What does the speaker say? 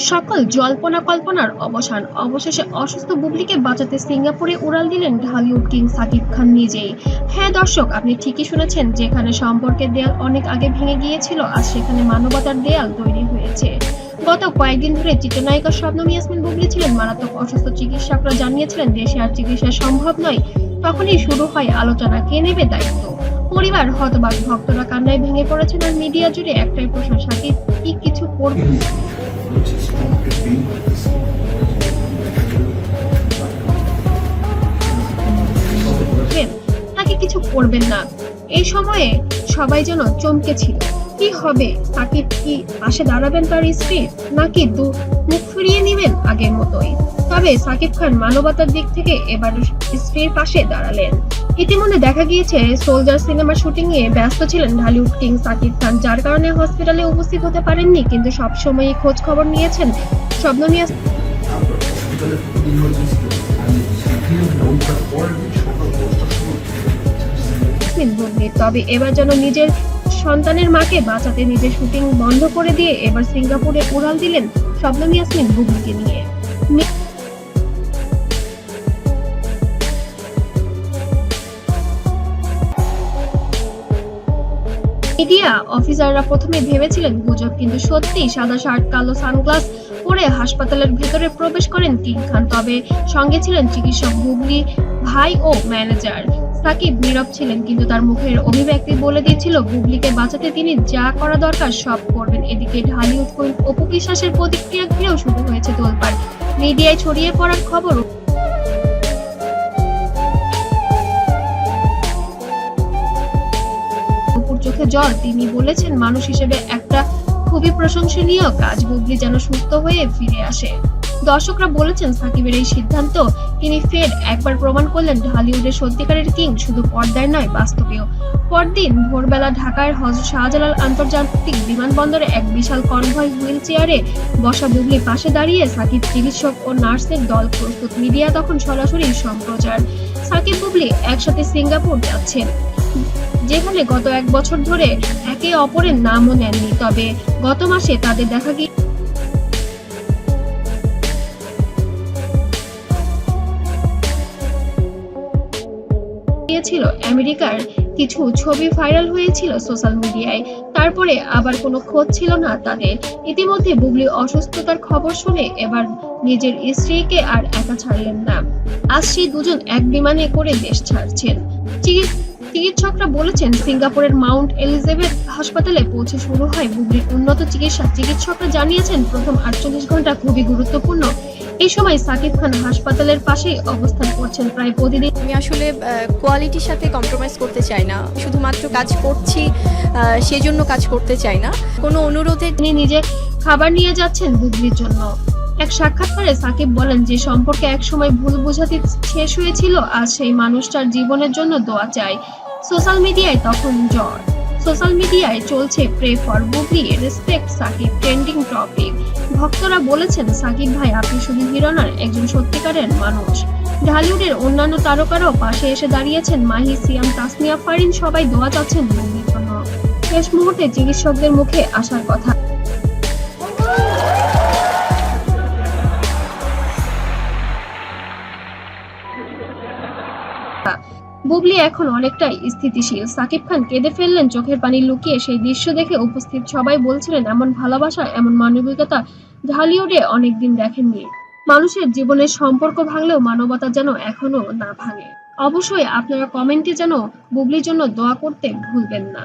সকল জল্পনা কল্পনার অবসান, অবশেষে অসুস্থ বুবলিকে বাঁচাতে সিঙ্গাপুরে উড়াল দিলেন ঢালিউড কিং সাকিব খান নিজেই। হ্যাঁ দর্শক, আপনি ঠিকই শুনেছেন, যেখানে সম্পর্কের দেয়াল অনেক আগে ভেঙে গিয়েছিল, আজ সেখানে মানবতার দেয়াল তৈরি হয়েছে। গত কয়েকদিন ধরে চিত্রনায়িকা শবনম ইয়াসমিন বুবলি ছিলেন মারাত্মক অসুস্থ। চিকিৎসকরা জানিয়েছিলেন দেশে আর চিকিৎসা সম্ভব নয়। তখনই শুরু হয় আলোচনা, কে নেবে দায়িত্ব। পরিবার হতবাক, ভক্তরা কান্নায় ভেঙে পড়েছেন, আর মিডিয়া জুড়ে একটাই প্রশ্ন, সাকিব কি কিছু করবে? নাকি কিছু করবেন না। এই সময়ে সবাই যেন চমকে ছিল। কি হবে? সাকিব কি পাশে দাঁড়াবেন তার স্ত্রীর, নাকি মুখ ফিরিয়ে নেবেন আগের মতোই? তবে সাকিব খান মানবতার দিক থেকে এবার স্ত্রীর পাশে দাঁড়ালেন। ইতিমধ্যে দেখা গিয়েছে সোলজার সিনেমার শুটিং এ ব্যস্ত ছিলেন ঢালিউড কিং সাকিব খান, যার কারণে হসপিটালে উপস্থিত হতে পারেননি, কিন্তু সবসময়ই খোঁজ খবর নিয়েছেন শবনম বুবলি। তবে এবার যেন নিজের সন্তানের মাকে বাঁচাতে নিজের শুটিং বন্ধ করে দিয়ে এবার সিঙ্গাপুরে উড়াল দিলেন শবনম ইয়াসমিন বুবলিকে নিয়ে। মিডিয়া অফিসাররা প্রথমে ভেবেছিলেন গুজব, কিন্তু সত্যি সাদা শার্ট, কালো সানগ্লাস পরে হাসপাতালের ভেতরে প্রবেশ করেন কিং খান। তবে সঙ্গে ছিলেন চিকিৎসক, বুবলি ভাই ও ম্যানেজার। সাকিব নীরব ছিলেন, কিন্তু তার মুখের অভিব্যক্তি বলে দিয়েছিল বুবলিকে বাঁচাতে তিনি যা করা দরকার সব করবেন। এদিকে ঢালিউড কুইন অপু বিশ্বাসের প্রতিক্রিয়া ঘিরেও শুরু হয়েছে তোলপাড়। মিডিয়ায় ছড়িয়ে পড়ার খবর, চোখে জল। তিনি বলেছেন, মানুষ হিসেবে একটা খুবই প্রশংসনীয় কাজ, বুবলি যেন সুস্থ হয়ে ফিরে আসে। দর্শকরা বলেছেন সাকিবের এই সিদ্ধান্ত, তিনি ফের একবার প্রমাণ করলেন ঢালিউডের সত্যিকারের কিং শুধু পর্দায় নয়, বাস্তবেও। পরদিন ভোরবেলা ঢাকার হযরত শাহজালাল আন্তর্জাতিক বিমানবন্দরে এক বিশাল কনভয় হুইল চেয়ারে বসা বুবলি পাশে দাঁড়িয়ে সাকিব, চিকিৎসক ও নার্সের দল প্রস্তুত। মিডিয়া তখন সরাসরি সম্প্রচার। সাকিব বুবলি একসাথে সিঙ্গাপুর যাচ্ছেন, যেখানে গত এক বছর ধরে একে অপরের নামও নেননি। তবে গত মাসে তাদের দেখা গিয়েছিল আমেরিকার কিছু ছবি ভাইরাল হয়েছিল সোশ্যাল মিডিয়ায়। তারপরে আবার কোনো খোঁজ ছিল না তাদের। ইতিমধ্যে বুবলি অসুস্থতার খবর শুনে এবার নিজের স্ত্রীকে আর একা ছাড়লেন না। আজ সেই দুজন এক বিমানে করে দেশ ছাড়ছেন। চিকিৎসকরা বলেছেন সিঙ্গাপুরের মাউন্ট এলিজাবেথ হাসপাতালে পৌঁছে শুরু হয় বুবলির উন্নত চিকিৎসা। চিকিৎসকরা জানিয়েছেন প্রথম 48 ঘন্টা খুবই গুরুত্বপূর্ণ। এই সময় সাকিব খান হাসপাতালের পাশেই অবস্থান করছেন প্রায় প্রতিদিন। আমি আসলে কোয়ালিটির সাথে কম্প্রোমাইজ করতে চাই না, শুধুমাত্র কাজ করছি সেজন্য কাজ করতে চাই না। কোনো অনুরোধে তিনি নিজে খাবার নিয়ে যাচ্ছেন বুবলির জন্য। এক সাক্ষাৎকারে সাকিব বলেন, যে সম্পর্কে একসময় ভুল বোঝাতে শেষ হয়েছিল, আজ সেই মানুষটার জীবনের জন্য দোয়া চাই। সোশ্যাল মিডিয়ায় তখন জ্বর। সোশ্যাল মিডিয়ায় চলছে pray for Bubly, respect Shakib trending topic. ভক্তরা বলেছেন, সাকিব ভাই আপনি শুধু হিরো নন, একজন সত্যিকারের মানুষ। ঢালিউডের অন্যান্য তারকারাও পাশে এসে দাঁড়িয়েছেন, মাহি, সিয়াম, তাসনিয়া ফারিন সবাই দোয়া চাচ্ছেন বুবলির জন্য। শেষ মুহূর্তে চিকিৎসকদের মুখে আসার কথা, বুবলি এখন অনেকটাই স্থিতিশীল। সাকিব খান কেঁদে ফেললেন চোখের পানি লুকিয়ে। সেই দৃশ্য দেখে উপস্থিত সবাই বলছিলেন, এমন ভালোবাসা, এমন মানবিকতা ঢালিউডে অনেকদিন দেখেননি। মানুষের জীবনের সম্পর্ক ভাঙলেও মানবতা যেন এখনো না ভাঙে। অবশ্যই আপনারা কমেন্টে যেন বুবলির জন্য দোয়া করতে ভুলবেন না।